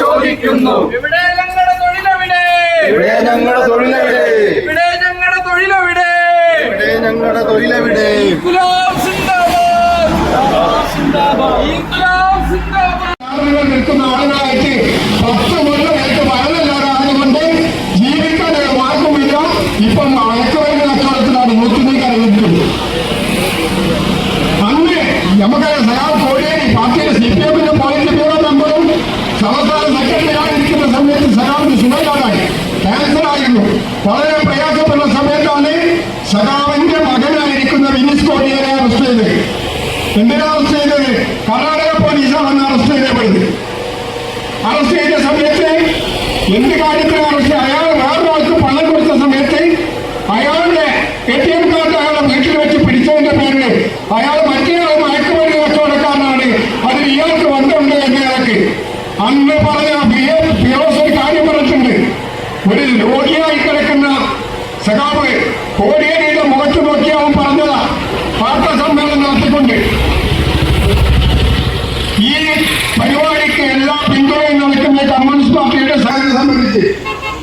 ചോദിക്കുന്നു ഇവിടെ ഞങ്ങളുടെ തൊഴിലെവിടെ? ഇവിടെ ഞങ്ങളുടെ തൊഴിലെവിടെ? ഇവിടെ ഞങ്ങളുടെ തൊഴിലെവിടെ? ഇവിടെ ഞങ്ങളുടെ തൊഴിലെവിടെ? ഇൻക്ലാബ് സിന്ദാബാദ്! ഇൻക്ലാബ് സിന്ദാബാദ്! നിൽക്കുന്ന ആളുകളായിട്ട് 10 കൊല്ലമായിട്ട് വയലില്ലാതായതുകൊണ്ട് ജീവിക്കാൻ മാർഗമില്ല. ഇപ്പം മയക്കുമരുന്ന് കച്ചവടത്തിലാണ് നോക്കിനീക്കാൻ വേണ്ടിയിട്ടുള്ളത്. അന്ന് നമുക്കറിയാം സഖാവ് കോടിയേരി പാർട്ടിയുടെ CPM-ന്റെ പോയിന്റ് ബ്യൂറോ മെമ്പറും സംസ്ഥാന സെക്രട്ടറിയായിരിക്കുന്ന സമയത്ത് സഖാവിന് സുഖമില്ലാതായി, ക്യാൻസർ ആയിരുന്നു. വളരെ പ്രയാസപ്പെടുന്ന സമയത്താണ് സഖാവിന്റെ മകനായിരിക്കുന്ന വിനീഷ് കോടിയേരെ അറസ്റ്റ് ചെയ്തത്. എന്തിനാ അറസ്റ്റ് ചെയ്തത്? കർണാടക പോലീസാണ് അറസ്റ്റ് ചെയ്തത്. അറസ്റ്റ് ചെയ്ത സമയത്ത് എന്ത് കാര്യത്തിന് അറസ്റ്റ്? അയാൾ വേറൊരാൾക്ക് പണം കൊടുത്ത സമയത്ത് അയാളുടെ ATM കാർഡ് അയാളുടെ വീട്ടിൽ വെച്ച് പിടിച്ചതിന്റെ പേരിൽ അയാൾ മറ്റേ മയക്കുമരുന്ന് കച്ചവടക്കാരനാണ്, അതിൽ ഇയാൾക്ക് ബന്ധമുണ്ട് എന്നയാൾക്ക് അന്ന് പറഞ്ഞ ഫിറോസ് ഒരു കാര്യം പറഞ്ഞിട്ടുണ്ട്. ഒരു രോഗിയായി കിടക്കുന്ന സഖാവ് കോടിയേരിയുടെ മുഖത്ത് നോക്കി അവൻ പറഞ്ഞതാ വാർത്താ സമ്മേളനം നടത്തിക്കൊണ്ട്. ഈ പരിപാടിക്ക് എല്ലാ പിന്തുണയും നൽകുന്ന കമ്മ്യൂണിസ്റ്റ് പാർട്ടിയുടെ സഹായം സംബന്ധിച്ച്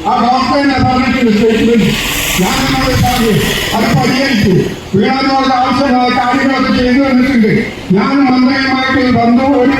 ആ ഡോക്ടറിനെ പറഞ്ഞിട്ടുണ്ട് സ്റ്റേറ്റ്മെന്റ്. ഞാനത് പറഞ്ഞു, അത് പരിഹരിച്ചു. വീണാനോട് ആവശ്യമായ കാര്യങ്ങളൊക്കെ ചെയ്തു തന്നിട്ടുണ്ട്. ഞാൻ മന്ത്രിയുമായിട്ട് ബന്ധു ഒരു